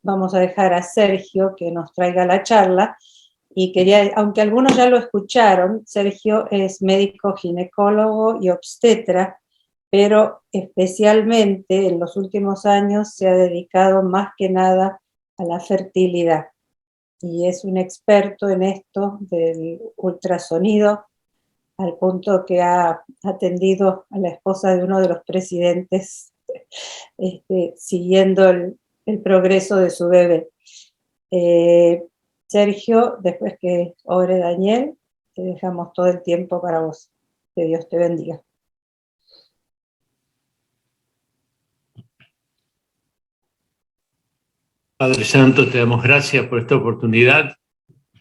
vamos a dejar a Sergio que nos traiga la charla. Y quería, aunque algunos ya lo escucharon, Sergio es médico ginecólogo y obstetra, pero especialmente en los últimos años se ha dedicado más que nada a la fertilidad. Y es un experto en esto del ultrasonido, al punto que ha atendido a la esposa de uno de los presidentes, siguiendo el progreso de su bebé. Sergio, después que ore Daniel, te dejamos todo el tiempo para vos. Que Dios te bendiga. Padre Santo, te damos gracias por esta oportunidad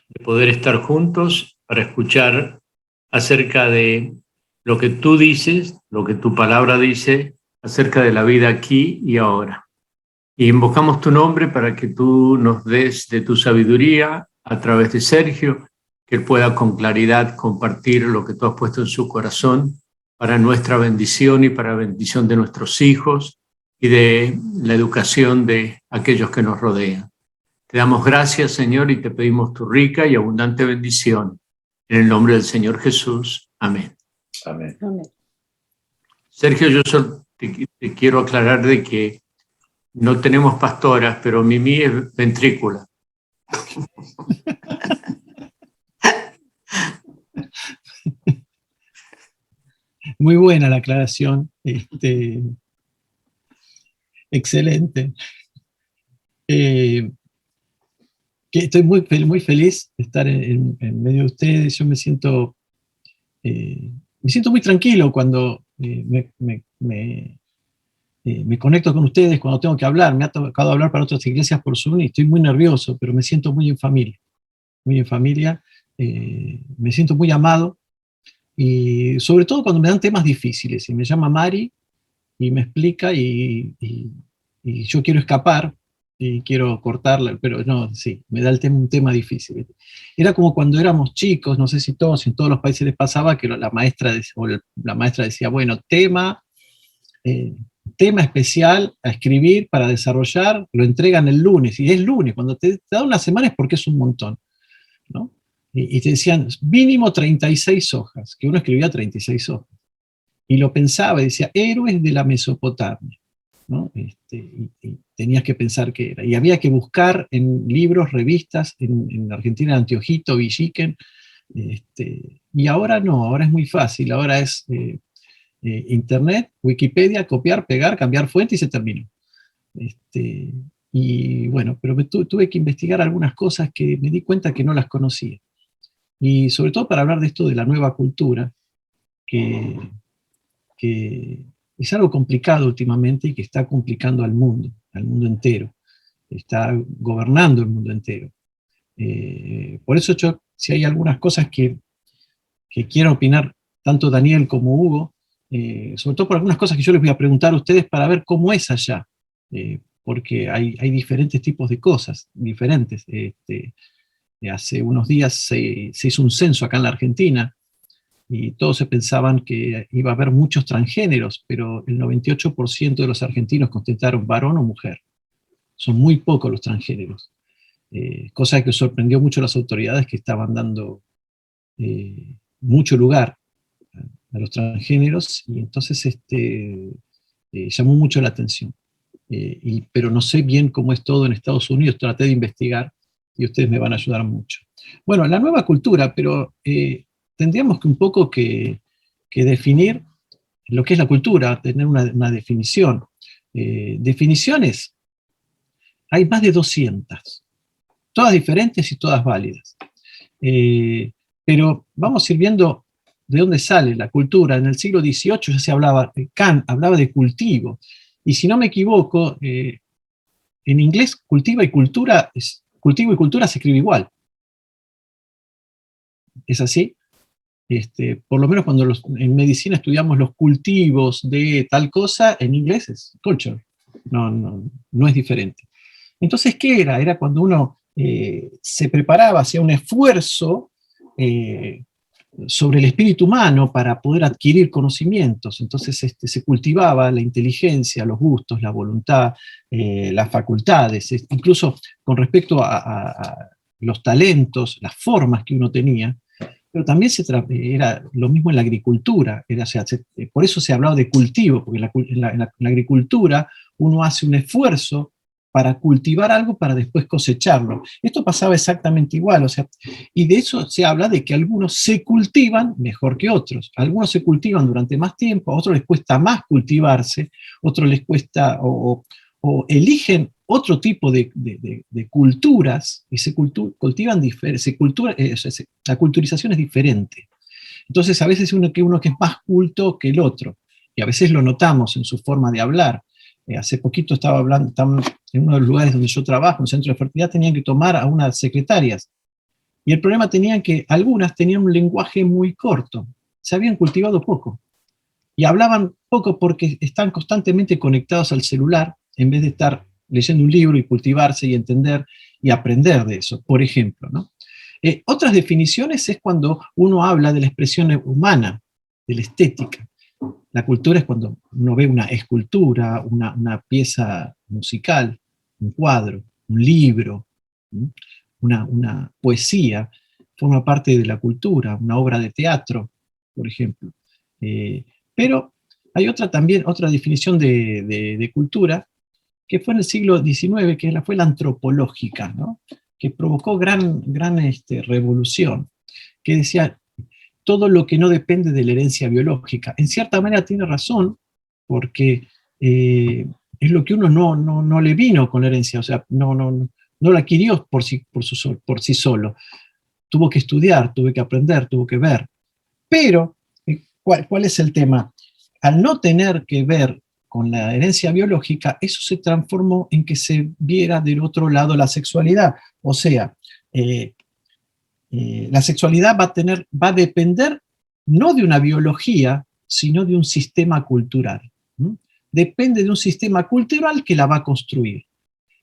de poder estar juntos para escuchar acerca de lo que tú dices, lo que tu palabra dice acerca de la vida aquí y ahora. Y invocamos tu nombre para que tú nos des de tu sabiduría a través de Sergio, que él pueda con claridad compartir lo que tú has puesto en su corazón para nuestra bendición y para bendición de nuestros hijos y de la educación de aquellos que nos rodean. Te damos gracias, Señor, y te pedimos tu rica y abundante bendición. En el nombre del Señor Jesús. Amén. Amén. Amén. Sergio, yo solo te quiero aclarar de que no tenemos pastoras, pero Mimi es ventrícula. Muy buena la aclaración. Excelente. Que estoy muy feliz de estar en medio de ustedes. Yo me siento muy tranquilo cuando me conecto con ustedes, cuando tengo que hablar. Me ha tocado hablar para otras iglesias por Zoom y estoy muy nervioso, pero me siento muy en familia. Muy en familia. Me siento muy amado. Y sobre todo cuando me dan temas difíciles. Y me llama Mari y me explica y yo quiero escapar y quiero cortarla, pero no, sí, me da un tema difícil. Era como cuando éramos chicos, no sé si todos, en todos los países les pasaba, que la maestra decía, bueno, tema especial a escribir para desarrollar, lo entregan el lunes, y es lunes, cuando te da una semana es porque es un montón, ¿no? Y te decían, mínimo 36 hojas, que uno escribía 36 hojas. Y lo pensaba y decía, héroes de la Mesopotamia, ¿no? Y tenías que pensar qué era. Y había que buscar en libros, revistas, en Argentina, Antiojito, Villiquen, y ahora no, ahora es muy fácil, ahora es Internet, Wikipedia, copiar, pegar, cambiar fuente y se terminó. Y bueno, pero tuve que investigar algunas cosas que me di cuenta que no las conocía. Y sobre todo para hablar de esto de la nueva cultura, que es algo complicado últimamente y que está complicando al mundo entero. Está gobernando el mundo entero. Por eso yo, si hay algunas cosas que quiero opinar, tanto Daniel como Hugo, sobre todo por algunas cosas que yo les voy a preguntar a ustedes para ver cómo es allá, porque hay diferentes tipos de cosas, diferentes. Hace unos días se hizo un censo acá en la Argentina, y todos se pensaban que iba a haber muchos transgéneros, pero el 98% de los argentinos contestaron varón o mujer. Son muy pocos los transgéneros. Cosa que sorprendió mucho a las autoridades, que estaban dando mucho lugar a los transgéneros, y entonces llamó mucho la atención. Pero no sé bien cómo es todo en Estados Unidos, traté de investigar y ustedes me van a ayudar mucho. Bueno, la nueva cultura, pero tendríamos que un poco que definir lo que es la cultura, tener una definición. Definiciones, hay más de 200, todas diferentes y todas válidas. Pero vamos a ir viendo de dónde sale la cultura. En el siglo XVIII ya se hablaba, Kant hablaba de cultivo, y si no me equivoco, en inglés cultivo y cultura se escribe igual. ¿Es así? Por lo menos cuando en medicina estudiamos los cultivos de tal cosa, en inglés es culture, no es diferente. Entonces, ¿qué era? Era cuando uno se preparaba, hacía un esfuerzo sobre el espíritu humano para poder adquirir conocimientos. Entonces se cultivaba la inteligencia, los gustos, la voluntad, las facultades, incluso con respecto a los talentos, las formas que uno tenía, pero también era lo mismo en la agricultura, por eso se hablaba de cultivo, porque en la agricultura uno hace un esfuerzo para cultivar algo para después cosecharlo. Esto pasaba exactamente igual, y de eso se habla de que algunos se cultivan mejor que otros. Algunos se cultivan durante más tiempo, a otros les cuesta más cultivarse, otros les cuesta, o eligen otro tipo de culturas y se cultivan diferentes, la culturización es diferente. Entonces a veces uno que es más culto que el otro, y a veces lo notamos en su forma de hablar. Hace poquito estaba hablando, en uno de los lugares donde yo trabajo, en un centro de fertilidad, tenían que tomar a unas secretarias. Y el problema tenían que algunas tenían un lenguaje muy corto, se habían cultivado poco. Y hablaban poco porque están constantemente conectados al celular, en vez de estar leyendo un libro y cultivarse y entender y aprender de eso, por ejemplo, ¿no? Otras definiciones es cuando uno habla de la expresión humana, de la estética. La cultura es cuando uno ve una escultura, una pieza musical, un cuadro, un libro, una poesía, forma parte de la cultura, una obra de teatro, por ejemplo. Pero hay otra definición de cultura, que fue en el siglo XIX, que fue la antropológica, ¿no? Que provocó gran revolución, que decía, todo lo que no depende de la herencia biológica. En cierta manera tiene razón, porque es lo que uno no le vino con la herencia, o sea, no la adquirió por sí solo. Tuvo que estudiar, tuvo que aprender, tuvo que ver. Pero, ¿cuál es el tema? Al no tener que ver con la herencia biológica, eso se transformó en que se viera del otro lado la sexualidad. O sea, la sexualidad va a depender no de una biología, sino de un sistema cultural. Depende de un sistema cultural que la va a construir.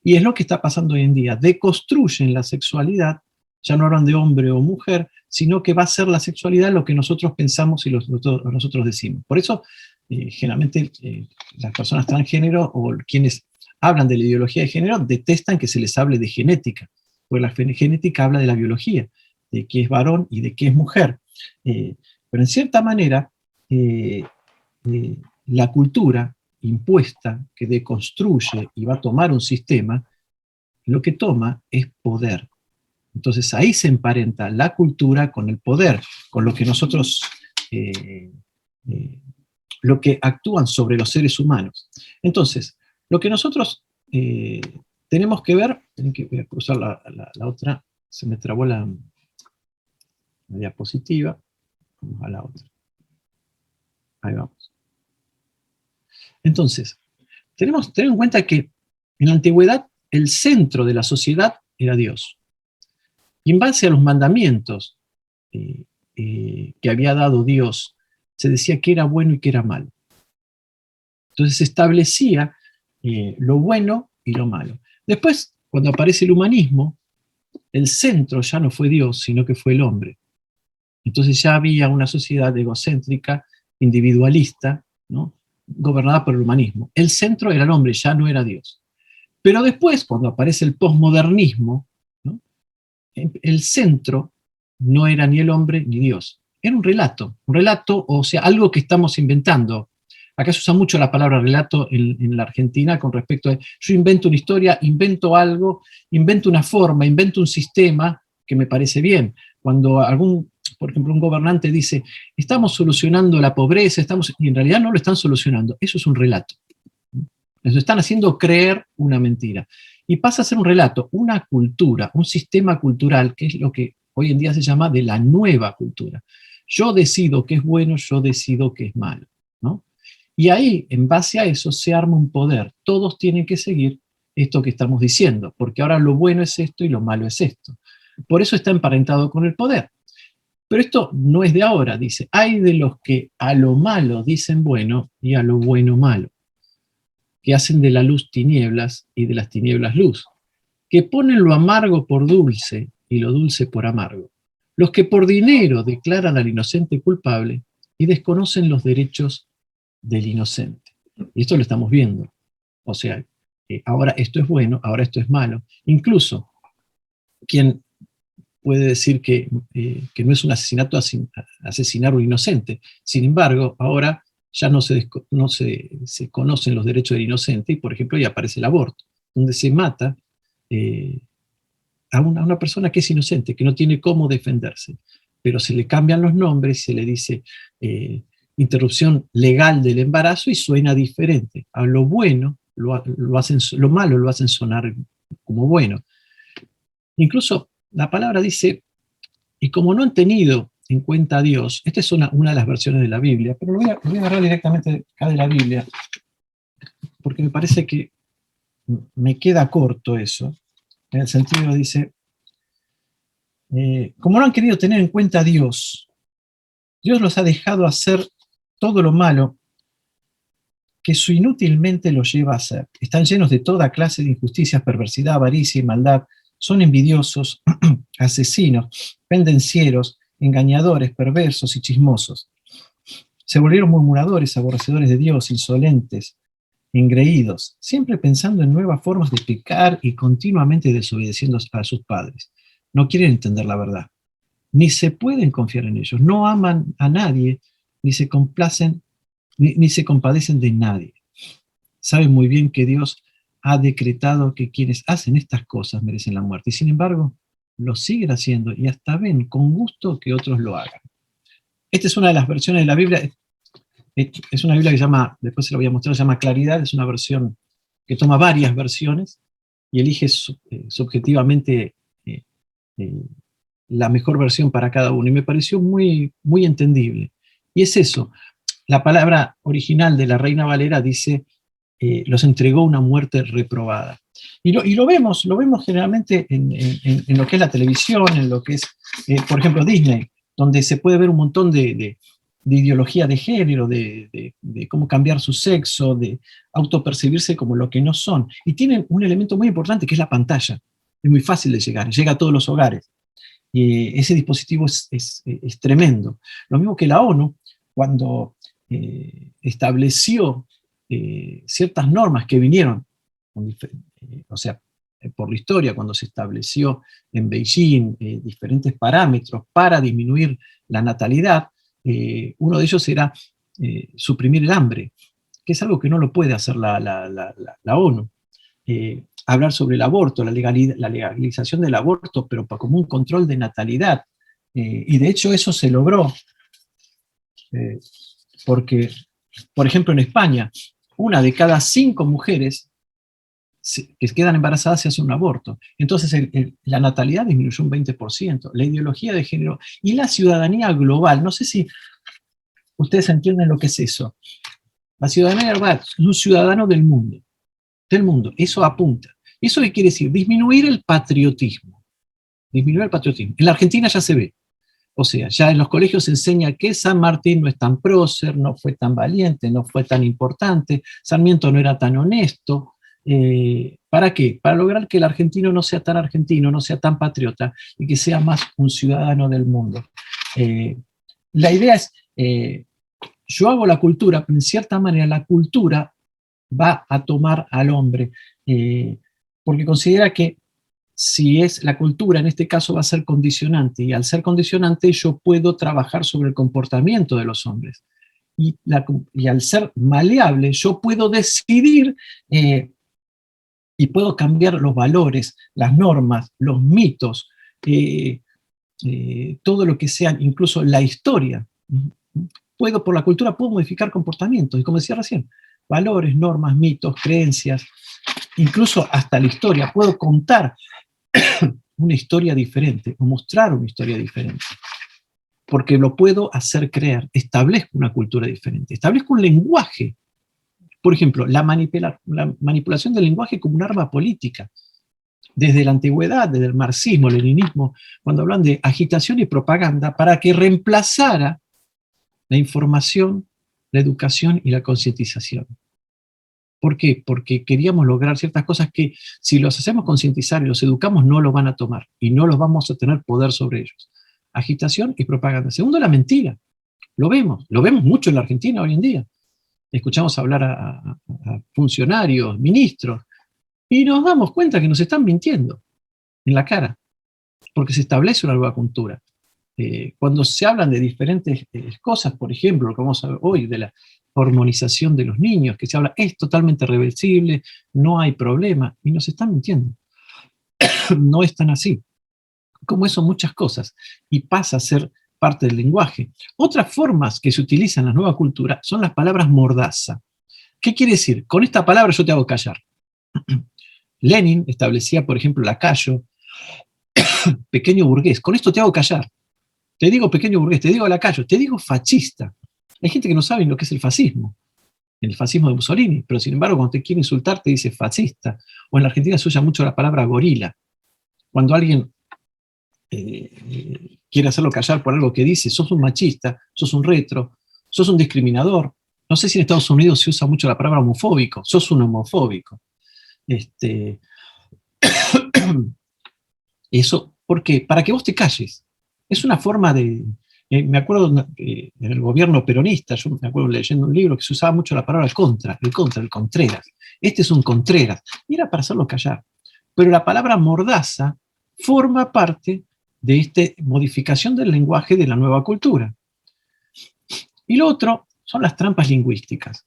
Y es lo que está pasando hoy en día. Deconstruyen la sexualidad, ya no hablan de hombre o mujer, sino que va a ser la sexualidad lo que nosotros pensamos y nosotros decimos. Por eso, generalmente, las personas transgénero o quienes hablan de la ideología de género detestan que se les hable de genética, porque la genética habla de la biología, de qué es varón y de qué es mujer. Pero en cierta manera, la cultura impuesta que deconstruye y va a tomar un sistema, lo que toma es poder. Entonces ahí se emparenta la cultura con el poder, con lo que nosotros, lo que actúan sobre los seres humanos. Entonces, lo que nosotros tenemos que ver, voy a cruzar la otra, se me trabó la diapositiva, vamos a la otra. Ahí vamos. Entonces, tenemos que tener en cuenta que en la antigüedad el centro de la sociedad era Dios. Y en base a los mandamientos que había dado Dios, se decía que era bueno y que era malo. Entonces se establecía lo bueno y lo malo. Después, cuando aparece el humanismo, el centro ya no fue Dios, sino que fue el hombre. Entonces ya había una sociedad egocéntrica, individualista, ¿no?, gobernada por el humanismo. El centro era el hombre, ya no era Dios. Pero después, cuando aparece el posmodernismo, ¿no?, el centro no era ni el hombre ni Dios. Era un relato, o sea, algo que estamos inventando. Acá se usa mucho la palabra relato en la Argentina con respecto a, yo invento una historia, invento algo, invento una forma, invento un sistema que me parece bien. Cuando por ejemplo, un gobernante dice, estamos solucionando la pobreza, y en realidad no lo están solucionando, eso es un relato. Nos están haciendo creer una mentira. Y pasa a ser un relato, una cultura, un sistema cultural, que es lo que hoy en día se llama de la nueva cultura. Yo decido qué es bueno, yo decido qué es malo, ¿no? Y ahí, en base a eso, se arma un poder. Todos tienen que seguir esto que estamos diciendo, porque ahora lo bueno es esto y lo malo es esto. Por eso está emparentado con el poder. Pero esto no es de ahora, dice, hay de los que a lo malo dicen bueno y a lo bueno malo, que hacen de la luz tinieblas y de las tinieblas luz, que ponen lo amargo por dulce y lo dulce por amargo. los que por dinero declaran al inocente culpable y desconocen los derechos del inocente. Y esto lo estamos viendo. O sea, ahora esto es bueno, ahora esto es malo. Incluso, quien puede decir que no es un asesinato asesinar a un inocente. Sin embargo, ahora ya no se conocen los derechos del inocente y, por ejemplo, ya aparece el aborto, donde se mata a una persona que es inocente, que no tiene cómo defenderse, pero se le cambian los nombres, se le dice interrupción legal del embarazo y suena diferente. A lo bueno, lo malo lo hacen sonar como bueno. Incluso la palabra dice, y como no han tenido en cuenta a Dios, esta es una de las versiones de la Biblia, pero lo voy a agarrar directamente acá de la Biblia, porque me parece que me queda corto eso, en el sentido dice, como no han querido tener en cuenta a Dios, Dios los ha dejado hacer todo lo malo que su inútilmente los lleva a hacer. Están llenos de toda clase de injusticias, perversidad, avaricia y maldad, son envidiosos, asesinos, pendencieros, engañadores, perversos y chismosos. Se volvieron murmuradores, aborrecedores de Dios, insolentes, engreídos, siempre pensando en nuevas formas de pecar y continuamente desobedeciendo a sus padres. No quieren entender la verdad, ni se pueden confiar en ellos, no aman a nadie, ni se complacen, ni se compadecen de nadie. Saben muy bien que Dios ha decretado que quienes hacen estas cosas merecen la muerte, y sin embargo, lo siguen haciendo y hasta ven con gusto que otros lo hagan. Esta es una de las versiones de la Biblia, es una Biblia que se llama, después se la voy a mostrar, se llama Claridad, es una versión que toma varias versiones y elige subjetivamente la mejor versión para cada uno, y me pareció muy, muy entendible. Y es eso, la palabra original de la Reina Valera dice, los entregó una muerte reprobada. Y lo vemos generalmente en lo que es la televisión, en lo que es, por ejemplo, Disney, donde se puede ver un montón de ideología de género, de cómo cambiar su sexo, de autopercibirse como lo que no son. Y tienen un elemento muy importante que es la pantalla. Es muy fácil de llegar, llega a todos los hogares. Y ese dispositivo es tremendo. Lo mismo que la ONU, cuando estableció ciertas normas que vinieron, o sea, por la historia, cuando se estableció en Beijing diferentes parámetros para disminuir la natalidad, uno de ellos era suprimir el hambre, que es algo que no lo puede hacer la ONU. Hablar sobre el aborto, la legalización del aborto, pero como un control de natalidad. Y de hecho eso se logró, porque, por ejemplo, en España, 1 de cada 5 mujeres que quedan embarazadas se hace un aborto. Entonces la natalidad disminuyó un 20%, la ideología de género y la ciudadanía global. No sé si ustedes entienden lo que es eso. La ciudadanía global es un ciudadano del mundo. Eso apunta. ¿Eso qué quiere decir? Disminuir el patriotismo. Disminuir el patriotismo. En la Argentina ya se ve. O sea, ya en los colegios se enseña que San Martín no es tan prócer, no fue tan valiente, no fue tan importante, Sarmiento no era tan honesto. ¿Para qué? Para lograr que el argentino no sea tan argentino, no sea tan patriota y que sea más un ciudadano del mundo. La idea es, yo hago la cultura, pero en cierta manera la cultura va a tomar al hombre, porque considera que si es la cultura, en este caso va a ser condicionante, y al ser condicionante yo puedo trabajar sobre el comportamiento de los hombres. Y al ser maleable yo puedo decidir y puedo cambiar los valores, las normas, los mitos, todo lo que sea, incluso la historia. Por la cultura puedo modificar comportamientos, y como decía recién, valores, normas, mitos, creencias, incluso hasta la historia. Puedo contar una historia diferente o mostrar una historia diferente, porque lo puedo hacer creer. Establezco una cultura diferente, establezco un lenguaje. Por ejemplo, la manipulación del lenguaje como un arma política. Desde la antigüedad, desde el marxismo, el leninismo, cuando hablan de agitación y propaganda, para que reemplazara la información, la educación y la concientización. ¿Por qué? Porque queríamos lograr ciertas cosas que, si los hacemos concientizar y los educamos, no lo van a tomar y no los vamos a tener poder sobre ellos. agitación y propaganda. Segundo, la mentira. Lo vemos mucho en la Argentina hoy en día. Escuchamos hablar a funcionarios, ministros, y nos damos cuenta que nos están mintiendo en la cara, porque se establece una nueva cultura. Cuando se hablan de diferentes cosas, por ejemplo, lo que vamos a ver hoy, de la hormonización de los niños, que se habla, es totalmente reversible, no hay problema, y nos están mintiendo. No es tan así. Como eso, muchas cosas, y pasa a ser parte del lenguaje. Otras formas que se utilizan en la nueva cultura son las palabras mordaza. ¿Qué quiere decir? Con esta palabra yo te hago callar. Lenin establecía, por ejemplo, lacayo, pequeño burgués. Con esto te hago callar. Te digo pequeño burgués, te digo lacayo, te digo fascista. Hay gente que no sabe lo que es el fascismo de Mussolini, pero sin embargo cuando te quiere insultar te dice fascista. O en la Argentina se usa mucho la palabra gorila. Cuando alguien quiere hacerlo callar por algo que dice, sos un machista, sos un retro, sos un discriminador. No sé si en Estados Unidos se usa mucho la palabra homofóbico, sos un homofóbico. Eso, ¿por qué? Para que vos te calles. Es una forma de... me acuerdo en el gobierno peronista, yo me acuerdo leyendo un libro que se usaba mucho la palabra el Contreras. Este es un Contreras. Y era para hacerlo callar. Pero la palabra mordaza forma parte de esta modificación del lenguaje de la nueva cultura. Y lo otro son las trampas lingüísticas.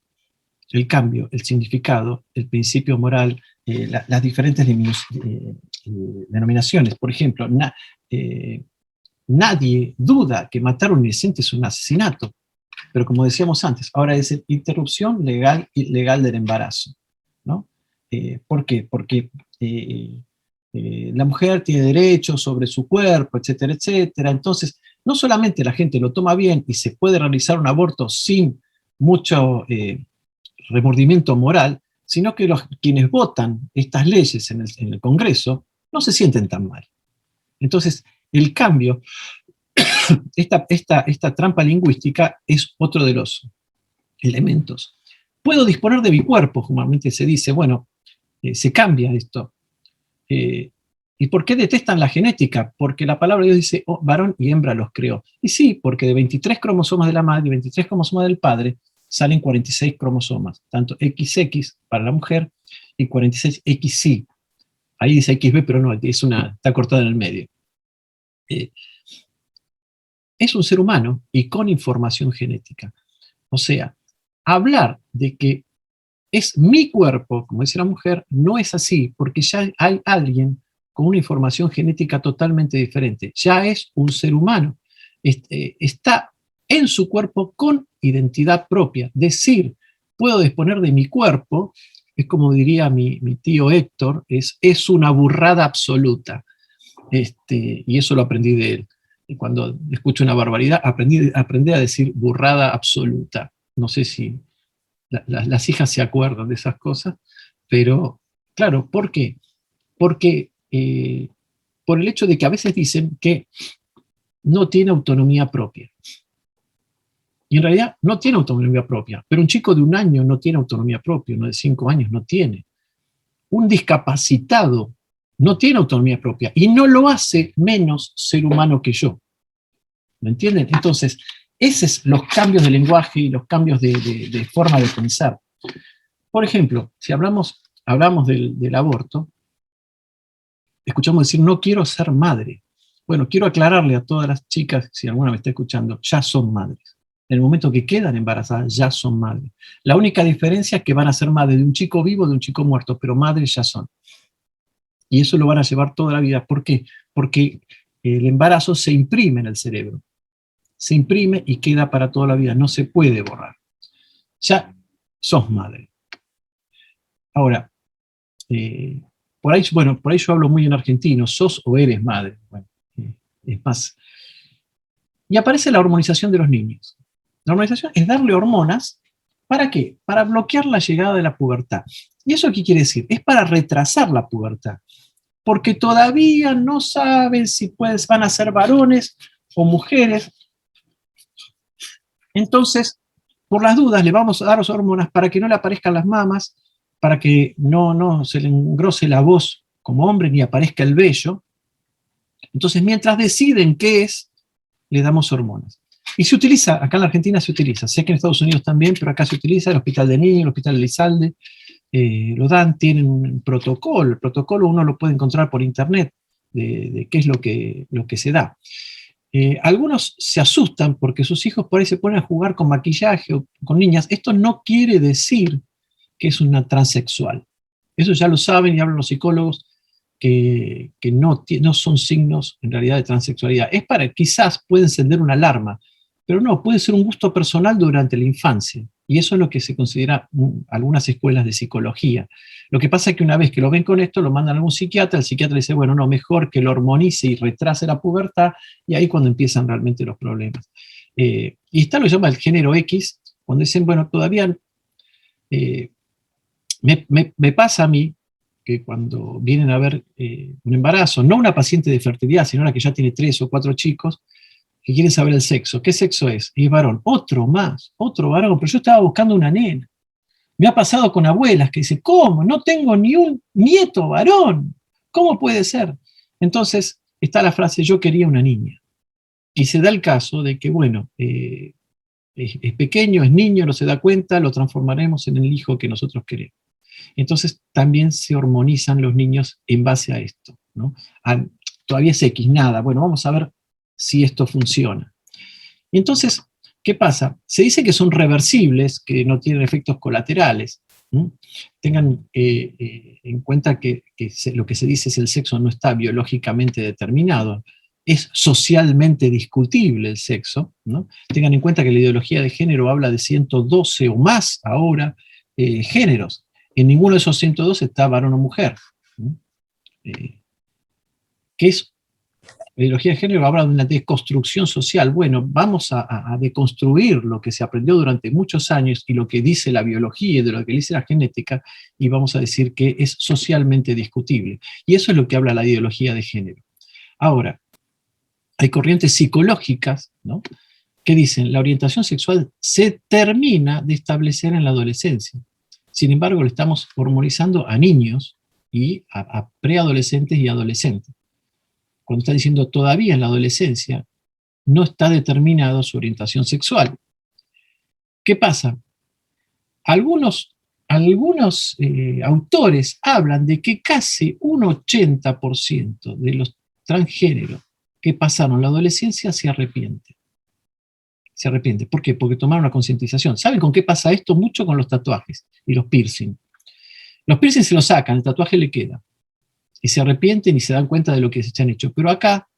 El cambio, el significado, el principio moral, las diferentes denominaciones. Por ejemplo, nadie duda que matar a un inocente es un asesinato, pero como decíamos antes, ahora es interrupción legal del embarazo, ¿no? ¿Por qué? Porque la mujer tiene derechos sobre su cuerpo, etcétera, etcétera. Entonces, no solamente la gente lo toma bien y se puede realizar un aborto sin mucho remordimiento moral, sino que quienes votan estas leyes en el Congreso no se sienten tan mal. Entonces, el cambio, esta trampa lingüística es otro de los elementos. Puedo disponer de mi cuerpo, normalmente se dice, bueno, se cambia esto. ¿Y por qué detestan la genética? Porque la palabra de Dios dice, oh, varón y hembra los creó. Y sí, porque de 23 cromosomas de la madre y 23 cromosomas del padre salen 46 cromosomas, tanto XX para la mujer y 46 XY. Ahí dice XB, pero no, está cortada en el medio. Es un ser humano y con información genética. O sea, hablar de que es mi cuerpo, como dice la mujer, no es así, porque ya hay alguien con una información genética totalmente diferente. Ya es un ser humano. Está en su cuerpo con identidad propia. Decir, puedo disponer de mi cuerpo, es como diría mi tío Héctor, es una burrada absoluta. Y eso lo aprendí de él. Y cuando escucho una barbaridad, aprendí a decir burrada absoluta. No sé si las hijas se acuerdan de esas cosas, pero claro, ¿por qué? Porque por el hecho de que a veces dicen que no tiene autonomía propia. Y en realidad no tiene autonomía propia, pero un chico de 1 año no tiene autonomía propia, uno de 5 años no tiene. Un discapacitado no tiene autonomía propia y no lo hace menos ser humano que yo. ¿Me entienden? Entonces, esos son los cambios de lenguaje y los cambios de forma de pensar. Por ejemplo, si hablamos del aborto, escuchamos decir, no quiero ser madre. Bueno, quiero aclararle a todas las chicas, si alguna me está escuchando, ya son madres. En el momento que quedan embarazadas, ya son madres. La única diferencia es que van a ser madres de un chico vivo o de un chico muerto, pero madres ya son. Y eso lo van a llevar toda la vida. ¿Por qué? Porque el embarazo se imprime en el cerebro. Se imprime y queda para toda la vida. No se puede borrar. Ya sos madre. Ahora, por ahí yo hablo muy en argentino. ¿Sos o eres madre? Bueno, es más. Y aparece la hormonización de los niños. La hormonización es darle hormonas. ¿Para qué? Para bloquear la llegada de la pubertad. ¿Y eso qué quiere decir? Es para retrasar la pubertad. Porque todavía no saben si van a ser varones o mujeres. Entonces, por las dudas, le vamos a dar las hormonas para que no le aparezcan las mamas, para que no se le engrose la voz como hombre ni aparezca el vello. Entonces, mientras deciden qué es, le damos hormonas. Y se utiliza, acá en la Argentina se utiliza, sé que en Estados Unidos también, pero acá se utiliza el Hospital de Niños, el Hospital de Elizalde, lo dan, tienen un protocolo. El protocolo uno lo puede encontrar por internet, de qué es lo que se da. Algunos se asustan porque sus hijos por ahí se ponen a jugar con maquillaje o con niñas. Esto no quiere decir que es una transexual. Eso ya lo saben y hablan los psicólogos, que no son signos en realidad de transexualidad. Es para, quizás puede encender una alarma, pero no, puede ser un gusto personal durante la infancia. Y eso es lo que se considera algunas escuelas de psicología. Lo que pasa es que una vez que lo ven con esto, lo mandan a algún psiquiatra, el psiquiatra dice, bueno, no, mejor que lo hormonice y retrase la pubertad, y ahí cuando empiezan realmente los problemas. Y está lo que se llama el género X, cuando dicen, bueno, todavía me pasa a mí que cuando vienen a ver un embarazo, no una paciente de fertilidad, sino una que ya tiene 3 o 4 chicos, que quieren saber el sexo. ¿Qué sexo es? Y es varón. Otro más, otro varón, pero yo estaba buscando una nena. Me ha pasado con abuelas que dicen, ¿cómo? No tengo ni un nieto varón. ¿Cómo puede ser? Entonces está la frase, yo quería una niña. Y se da el caso de que, bueno, es pequeño, es niño, no se da cuenta, lo transformaremos en el hijo que nosotros queremos. Entonces también se hormonizan los niños en base a esto, ¿no? Todavía es X, nada. Bueno, vamos a ver si esto funciona. Y entonces, ¿qué pasa? Se dice que son reversibles, que no tienen efectos colaterales. Tengan en cuenta que lo que se dice es el sexo no está biológicamente determinado, es socialmente discutible el sexo, ¿no? Tengan en cuenta que la ideología de género habla de 112 o más ahora géneros. En ninguno de esos 112 está varón o mujer. ¿Qué es? La ideología de género habla de una deconstrucción social. Bueno, vamos a deconstruir lo que se aprendió durante muchos años y lo que dice la biología y de lo que dice la genética, y vamos a decir que es socialmente discutible. Y eso es lo que habla la ideología de género. Ahora, hay corrientes psicológicas, ¿no?, que dicen la orientación sexual se termina de establecer en la adolescencia. Sin embargo, le estamos hormonizando a niños y a preadolescentes y adolescentes. Cuando está diciendo todavía en la adolescencia, no está determinada su orientación sexual. ¿Qué pasa? Algunos autores hablan de que casi un 80% de los transgéneros que pasaron la adolescencia se arrepienten. Se arrepienten. ¿Por qué? Porque tomaron una concientización. ¿Saben con qué pasa esto? Mucho con los tatuajes y los piercing. Los piercing se los sacan, el tatuaje le queda. Y se arrepienten y se dan cuenta de lo que se han hecho. Pero acá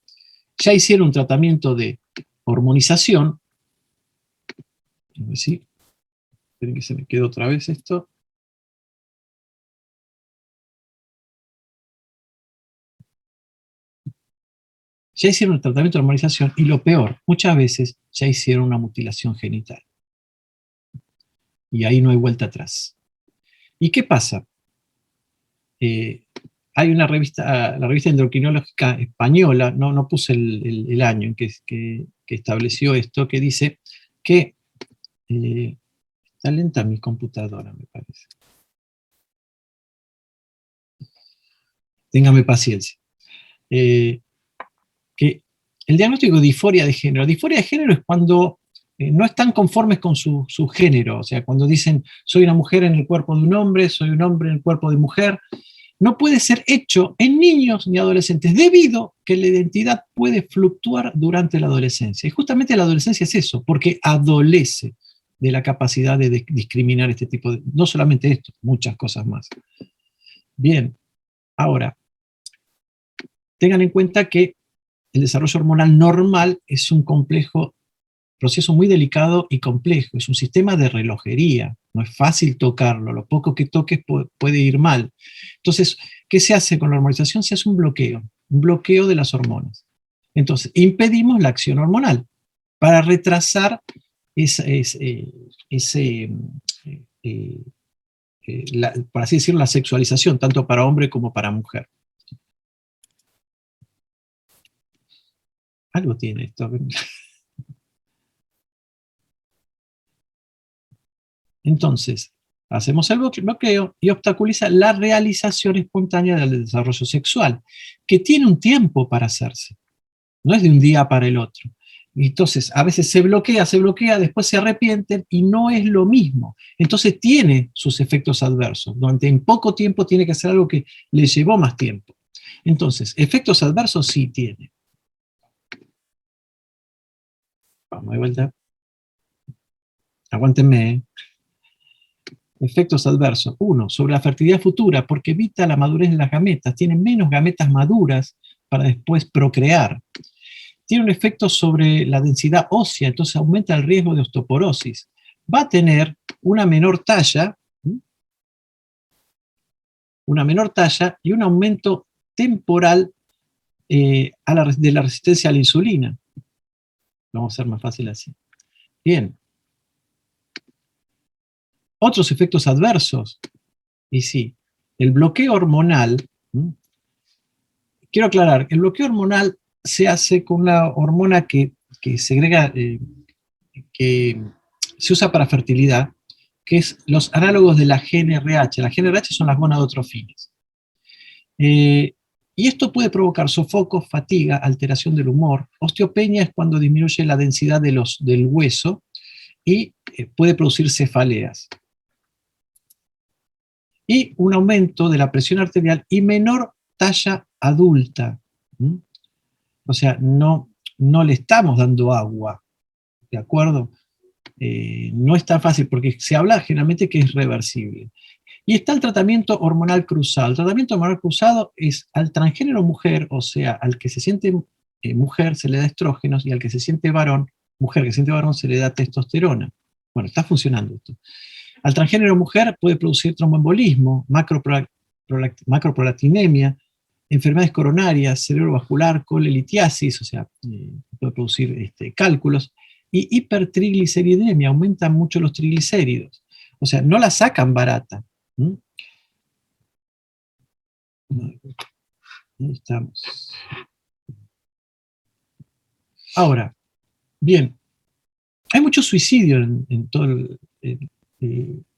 ya hicieron un tratamiento de hormonización. A ver si, esperen que se me quede otra vez esto. Ya hicieron un tratamiento de hormonización y lo peor, muchas veces ya hicieron una mutilación genital. Y ahí no hay vuelta atrás. ¿Y qué pasa? Hay una revista, la revista endocrinológica española, no puse el año en que estableció esto, que dice que, está lenta mi computadora, me parece. Téngame paciencia. Que el diagnóstico de disforia de género es cuando no están conformes con su género, o sea, cuando dicen, soy una mujer en el cuerpo de un hombre, soy un hombre en el cuerpo de mujer, no puede ser hecho en niños ni adolescentes, debido a que la identidad puede fluctuar durante la adolescencia. Y justamente la adolescencia es eso, porque adolece de la capacidad de discriminar este tipo de, no solamente esto, muchas cosas más. Bien, ahora, tengan en cuenta que el desarrollo hormonal normal es un complejo, proceso muy delicado y complejo, es un sistema de relojería, no es fácil tocarlo, lo poco que toques puede ir mal. Entonces, ¿qué se hace con la hormonización? Se hace un bloqueo de las hormonas. Entonces, impedimos la acción hormonal para retrasar por así decirlo, la sexualización, tanto para hombre como para mujer. Algo tiene esto. Entonces, hacemos el bloqueo y obstaculiza la realización espontánea del desarrollo sexual, que tiene un tiempo para hacerse. No es de un día para el otro. Entonces, a veces se bloquea, después se arrepienten y no es lo mismo. Entonces tiene sus efectos adversos. Durante en poco tiempo tiene que hacer algo que le llevó más tiempo. Entonces, efectos adversos sí tiene. Vamos de vuelta. Aguántenme, ¿eh? Efectos adversos. 1. Sobre la fertilidad futura, porque evita la madurez de las gametas. Tienen menos gametas maduras para después procrear. Tiene un efecto sobre la densidad ósea, entonces aumenta el riesgo de osteoporosis. Va a tener una menor talla y un aumento temporal de la resistencia a la insulina. Vamos a hacer más fácil así. Bien. Otros efectos adversos. Y sí, el bloqueo hormonal. Quiero aclarar, el bloqueo hormonal se hace con una hormona que segrega, que se usa para fertilidad, que es los análogos de la GnRH. Las GnRH son las gonadotrofinas. Y esto puede provocar sofocos, fatiga, alteración del humor. Osteopenia es cuando disminuye la densidad del hueso y puede producir cefaleas. Y un aumento de la presión arterial y menor talla adulta. O sea, no le estamos dando agua, ¿de acuerdo? No es tan fácil, porque se habla generalmente que es reversible. Y está el tratamiento hormonal cruzado. El tratamiento hormonal cruzado es al transgénero mujer, o sea, al que se siente mujer se le da estrógenos, y al que se siente varón, mujer que se siente varón, se le da testosterona. Bueno, está funcionando esto. Al transgénero mujer puede producir tromboembolismo, macroprolactinemia, enfermedades coronarias, cerebrovascular, colelitiasis, o sea, puede producir cálculos, y hipertrigliceridemia, aumentan mucho los triglicéridos. O sea, no la sacan barata. Ahí estamos. Ahora, bien, hay mucho suicidio en todo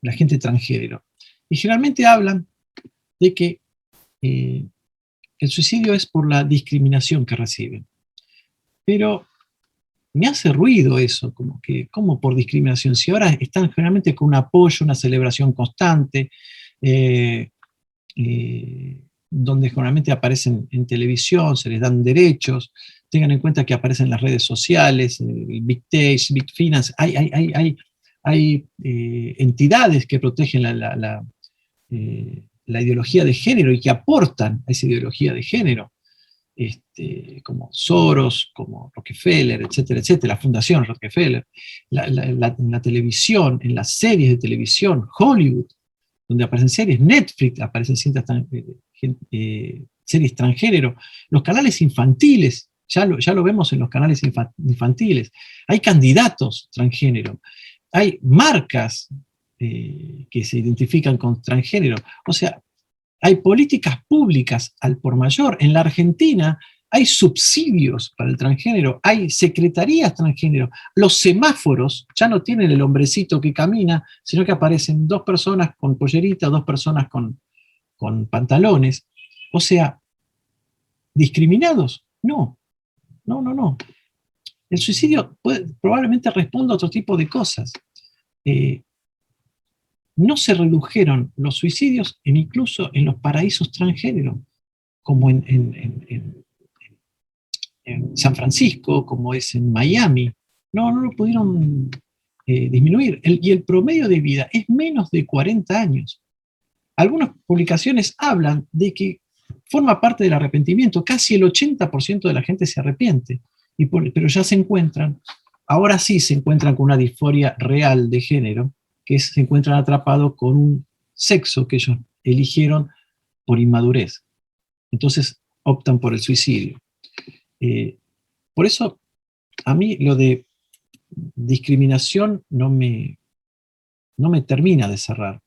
la gente transgénero. Y generalmente hablan de que el suicidio es por la discriminación que reciben. Pero me hace ruido eso, como por discriminación. Si ahora están generalmente con un apoyo, una celebración constante, donde generalmente aparecen en televisión, se les dan derechos, tengan en cuenta que aparecen en las redes sociales, Big Tech, Big Finance, hay entidades que protegen la ideología de género y que aportan a esa ideología de género, como Soros, como Rockefeller, etcétera, etcétera, la Fundación Rockefeller, en la televisión, en las series de televisión, Hollywood, donde aparecen series, Netflix, aparecen series transgénero, los canales infantiles, ya lo vemos en los canales infantiles, hay candidatos transgénero, hay marcas que se identifican con transgénero, o sea, hay políticas públicas al por mayor. En la Argentina hay subsidios para el transgénero, hay secretarías transgénero. Los semáforos ya no tienen el hombrecito que camina, sino que aparecen 2 personas con pollerita, 2 personas con pantalones. O sea, ¿discriminados? No. El suicidio probablemente responda a otro tipo de cosas. No se redujeron los suicidios incluso en los paraísos transgénero, como en San Francisco, como es en Miami. No lo pudieron disminuir. Y el promedio de vida es menos de 40 años. Algunas publicaciones hablan de que forma parte del arrepentimiento. Casi el 80% de la gente se arrepiente, pero ya ahora sí se encuentran con una disforia real de género, que se encuentran atrapados con un sexo que ellos eligieron por inmadurez. Entonces optan por el suicidio. Por eso, a mí lo de discriminación no me termina de cerrar.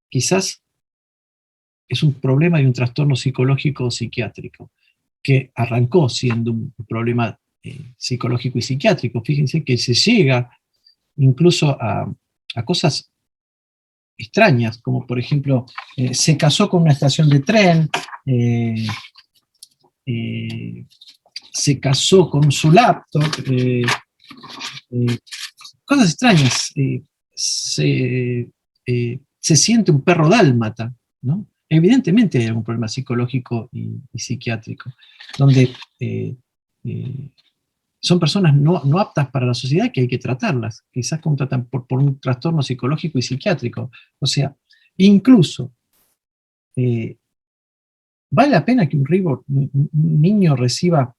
Quizás es un problema y un trastorno psicológico o psiquiátrico, que arrancó siendo un problema psicológico y psiquiátrico. Fíjense que se llega incluso a cosas extrañas, como por ejemplo, se casó con una estación de tren, se casó con su laptop, cosas extrañas, se siente un perro dálmata, ¿no? Evidentemente hay un problema psicológico y psiquiátrico, donde son personas no aptas para la sociedad, que hay que tratarlas, quizás contratan por un trastorno psicológico y psiquiátrico. O sea, incluso ¿vale la pena que un niño reciba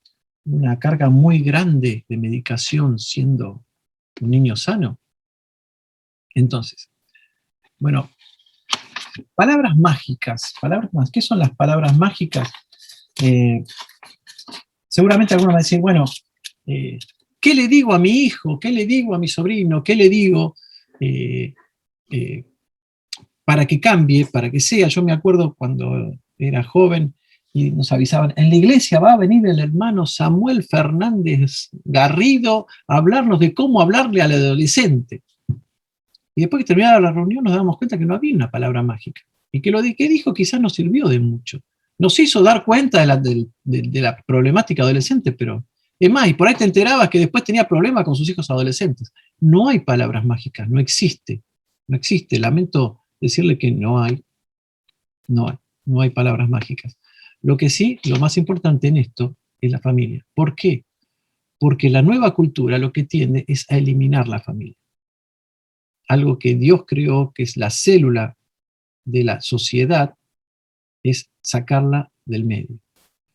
una carga muy grande de medicación siendo un niño sano? Entonces, bueno, palabras mágicas. ¿Qué son las palabras mágicas? Seguramente alguno va a decir, bueno, ¿qué le digo a mi hijo? ¿Qué le digo a mi sobrino? ¿Qué le digo para que cambie, para que sea? Yo me acuerdo cuando era joven y nos avisaban, en la iglesia va a venir el hermano Samuel Fernández Garrido a hablarnos de cómo hablarle al adolescente. Y después que terminaba la reunión nos damos cuenta que no había una palabra mágica. Y que lo que dijo quizás nos sirvió de mucho. Nos hizo dar cuenta de la problemática adolescente, pero es más, y por ahí te enterabas que después tenía problemas con sus hijos adolescentes. No hay palabras mágicas, no existe. No existe. Lamento decirle que no hay palabras mágicas. Lo que sí, lo más importante en esto es la familia. ¿Por qué? Porque la nueva cultura lo que tiende es a eliminar la familia. Algo que Dios creó, que es la célula de la sociedad, es sacarla del medio.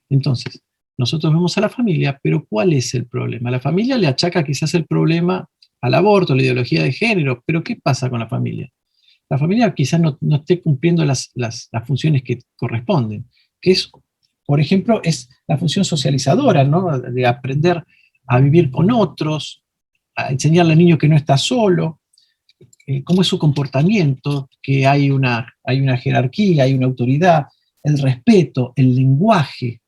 Entonces, nosotros vemos a la familia, pero ¿cuál es el problema? La familia le achaca quizás el problema al aborto, a la ideología de género, pero ¿qué pasa con la familia? La familia quizás no esté cumpliendo las funciones que corresponden, que es, por ejemplo, es la función socializadora, ¿no? De aprender a vivir con otros, a enseñarle al niño que no está solo, cómo es su comportamiento, que hay una jerarquía, hay una autoridad, el respeto, el lenguaje,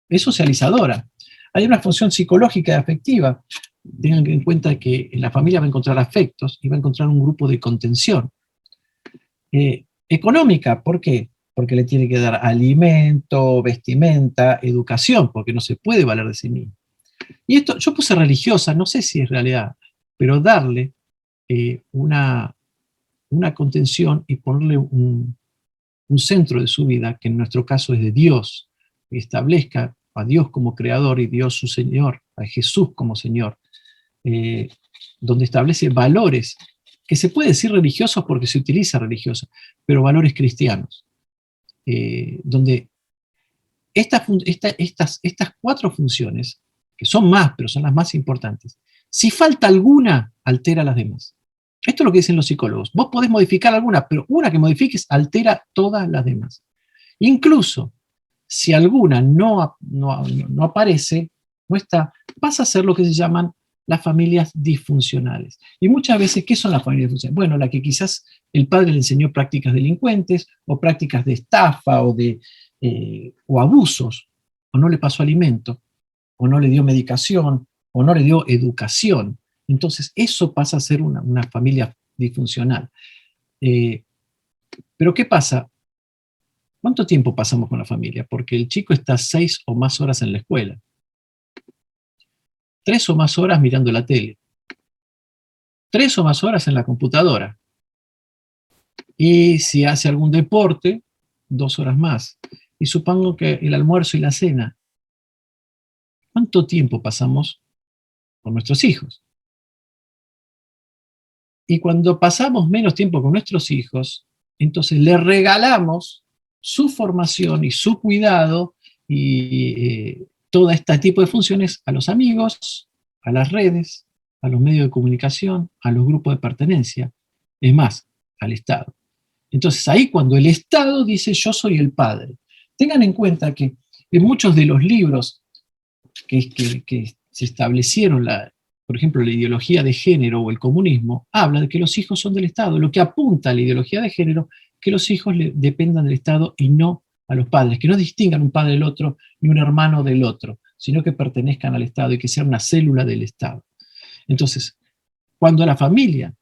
es socializadora. Hay una función psicológica y afectiva. Tengan en cuenta que en la familia va a encontrar afectos y va a encontrar un grupo de contención. Económica, ¿por qué? Porque le tiene que dar alimento, vestimenta, educación, porque no se puede valer de sí mismo. Y esto, yo puse religiosa, no sé si es realidad, pero darle una contención y ponerle un centro de su vida, que en nuestro caso es de Dios, que establezca a Dios como creador y Dios su Señor, a Jesús como Señor, donde establece valores que se puede decir religiosos porque se utiliza religioso, pero valores cristianos, donde estas 4 funciones, que son más, pero son las más importantes, si falta alguna, altera las demás. Esto es lo que dicen los psicólogos. Vos podés modificar alguna, pero una que modifiques altera todas las demás. Incluso si alguna no aparece, no está, pasa a ser lo que se llaman las familias disfuncionales. Y muchas veces, ¿qué son las familias disfuncionales? Bueno, la que quizás el padre le enseñó prácticas delincuentes, o prácticas de estafa, o abusos, o no le pasó alimento, o no le dio medicación, o no le dio educación. Entonces, eso pasa a ser una familia disfuncional. Pero ¿qué pasa? ¿Cuánto tiempo pasamos con la familia? Porque el chico está 6 o más horas en la escuela, 3 o más horas mirando la tele, 3 o más horas en la computadora. Y si hace algún deporte, 2 horas más. Y supongo que el almuerzo y la cena. ¿Cuánto tiempo pasamos con nuestros hijos? Y cuando pasamos menos tiempo con nuestros hijos, entonces le regalamos su formación y su cuidado y todo este tipo de funciones a los amigos, a las redes, a los medios de comunicación, a los grupos de pertenencia, es más, al Estado. Entonces ahí cuando el Estado dice yo soy el padre, tengan en cuenta que en muchos de los libros que se establecieron, por ejemplo, la ideología de género o el comunismo, habla de que los hijos son del Estado. Lo que apunta a la ideología de género, que los hijos dependan del Estado y no a los padres, que no distingan un padre del otro ni un hermano del otro, sino que pertenezcan al Estado y que sean una célula del Estado. Entonces, cuando la familia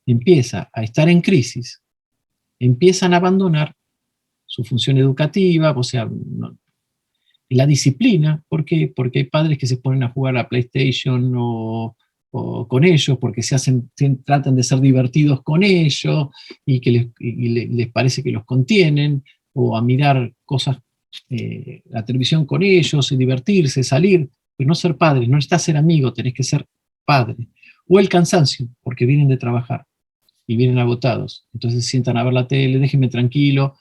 empieza a estar en crisis, empiezan a abandonar su función educativa, o sea, La disciplina, ¿por qué? Porque hay padres que se ponen a jugar a PlayStation o con ellos, porque tratan de ser divertidos con ellos y que les parece que los contienen, o a mirar cosas, la televisión con ellos, y divertirse, salir, pero no ser padres, no necesitas ser amigo, tenés que ser padre. O el cansancio, porque vienen de trabajar y vienen agotados, entonces se sientan a ver la tele, déjenme tranquilo,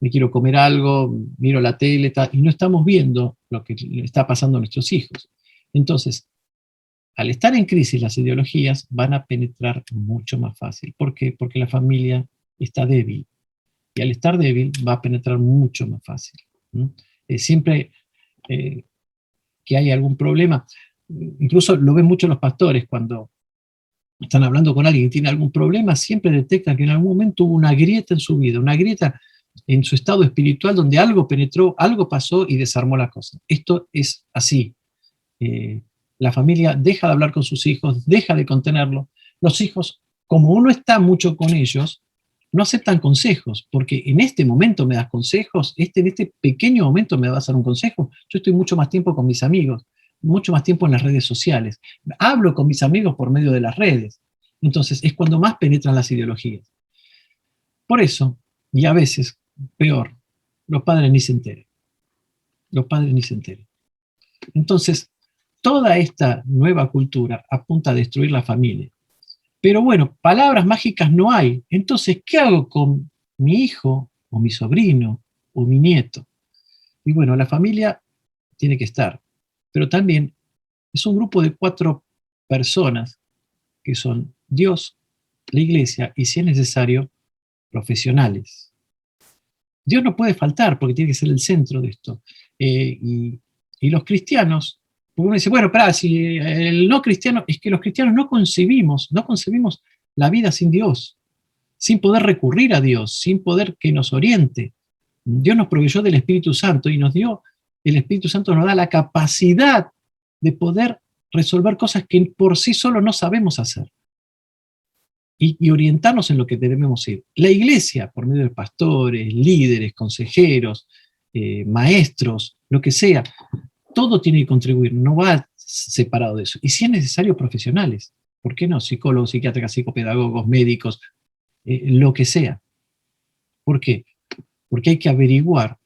me quiero comer algo, miro la tele, y no estamos viendo lo que le está pasando a nuestros hijos. Entonces, al estar en crisis las ideologías van a penetrar mucho más fácil. ¿Por qué? Porque la familia está débil. Y al estar débil va a penetrar mucho más fácil. Siempre que hay algún problema, incluso lo ven mucho los pastores cuando están hablando con alguien que tiene algún problema, siempre detectan que en algún momento hubo una grieta en su vida, una grieta en su estado espiritual donde algo penetró, algo pasó y desarmó la cosa. Esto es así. La familia deja de hablar con sus hijos, deja de contenerlo. Los hijos, como uno está mucho con ellos, no aceptan consejos, porque en este momento me das consejos, en este pequeño momento me vas a dar un consejo. Yo estoy mucho más tiempo con mis amigos, mucho más tiempo en las redes sociales. Hablo con mis amigos por medio de las redes. Entonces es cuando más penetran las ideologías. Por eso, y a veces, peor, los padres ni se enteran. Los padres ni se enteran. Entonces, toda esta nueva cultura apunta a destruir la familia. Pero bueno, palabras mágicas no hay. Entonces, ¿qué hago con mi hijo, o mi sobrino, o mi nieto? Y bueno, la familia tiene que estar. Pero también es un grupo de 4 personas que son Dios, la iglesia y, si es necesario, profesionales. Dios no puede faltar porque tiene que ser el centro de esto. Y los cristianos, porque uno dice, bueno, si el no cristiano, es que los cristianos no concebimos la vida sin Dios, sin poder recurrir a Dios, sin poder que nos oriente. Dios nos proveyó del Espíritu Santo y el Espíritu Santo nos da la capacidad de poder resolver cosas que por sí solo no sabemos hacer. Y orientarnos en lo que debemos ir. La iglesia, por medio de pastores, líderes, consejeros, maestros, lo que sea, todo tiene que contribuir, no va separado de eso. Y si es necesario, profesionales. ¿Por qué no? Psicólogos, psiquiatras, psicopedagogos, médicos, lo que sea. ¿Por qué? Porque hay que averiguar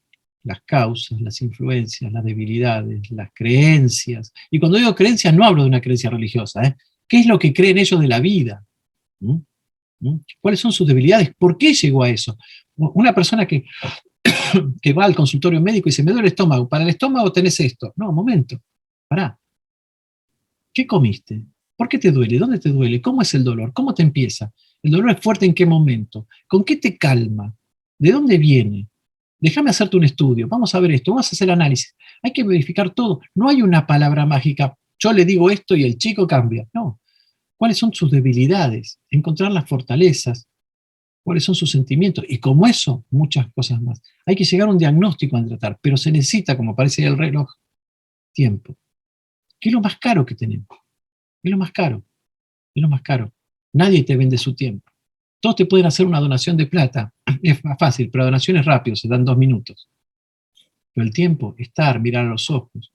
las causas, las influencias, las debilidades, las creencias. Y cuando digo creencias, no hablo de una creencia religiosa. ¿Qué es lo que creen ellos de la vida? ¿Cuáles son sus debilidades? ¿Por qué llegó a eso? Una persona que va al consultorio médico y dice, me duele el estómago, para el estómago tenés esto. No, un momento, pará. ¿Qué comiste? ¿Por qué te duele? ¿Dónde te duele? ¿Cómo es el dolor? ¿Cómo te empieza? ¿El dolor es fuerte en qué momento? ¿Con qué te calma? ¿De dónde viene? Déjame hacerte un estudio, vamos a ver esto, vamos a hacer análisis. Hay que verificar todo. No hay una palabra mágica, yo le digo esto y el chico cambia. No. ¿Cuáles son sus debilidades? Encontrar las fortalezas. ¿Cuáles son sus sentimientos? Y como eso, muchas cosas más. Hay que llegar a un diagnóstico a tratar, pero se necesita, como parece el reloj, tiempo. ¿Qué es lo más caro que tenemos? ¿Qué es lo más caro? ¿Qué es lo más caro? Nadie te vende su tiempo. Todos te pueden hacer una donación de plata. Es más fácil, pero la donación es rápido, se dan 2 minutos. Pero el tiempo, estar, mirar a los ojos,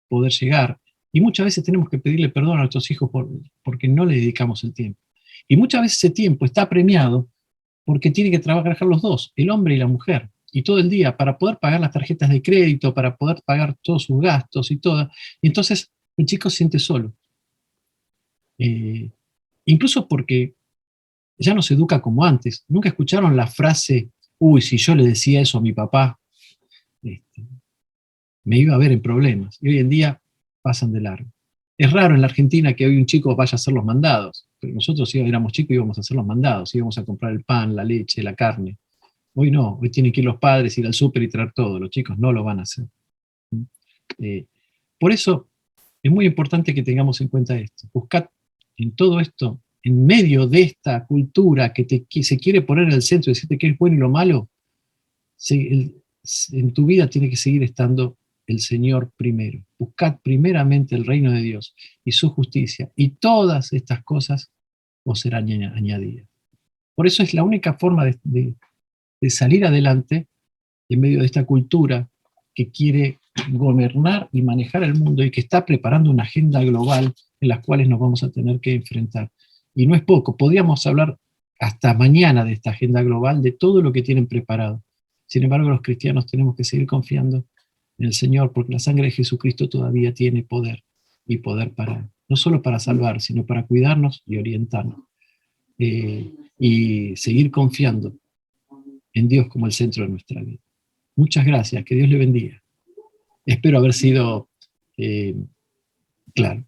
poder llegar. Y muchas veces tenemos que pedirle perdón a nuestros hijos porque no le dedicamos el tiempo. Y muchas veces ese tiempo está premiado porque tiene que trabajar los dos, el hombre y la mujer, y todo el día para poder pagar las tarjetas de crédito, para poder pagar todos sus gastos y todo. Y entonces el chico se siente solo. Incluso porque ya no se educa como antes. Nunca escucharon la frase, uy, si yo le decía eso a mi papá, me iba a ver en problemas. Y hoy en día pasan de largo. Es raro en la Argentina que hoy un chico vaya a hacer los mandados, pero nosotros si éramos chicos íbamos a hacer los mandados, íbamos a comprar el pan, la leche, la carne. Hoy no, hoy tienen que ir los padres, ir al súper y traer todo, los chicos no lo van a hacer. Por eso es muy importante que tengamos en cuenta esto. Buscad en todo esto, en medio de esta cultura que se quiere poner en el centro y decirte qué es bueno y lo malo, en tu vida tiene que seguir estando el Señor primero. Buscad primeramente el reino de Dios y su justicia, y todas estas cosas os serán añadidas. Por eso es la única forma de salir adelante en medio de esta cultura que quiere gobernar y manejar el mundo y que está preparando una agenda global en la cual nos vamos a tener que enfrentar. Y no es poco, podríamos hablar hasta mañana de esta agenda global, de todo lo que tienen preparado. Sin embargo, los cristianos tenemos que seguir confiando en el Señor, porque la sangre de Jesucristo todavía tiene poder, y poder para, no solo para salvar, sino para cuidarnos y orientarnos. Y seguir confiando en Dios como el centro de nuestra vida. Muchas gracias, que Dios le bendiga. Espero haber sido claro.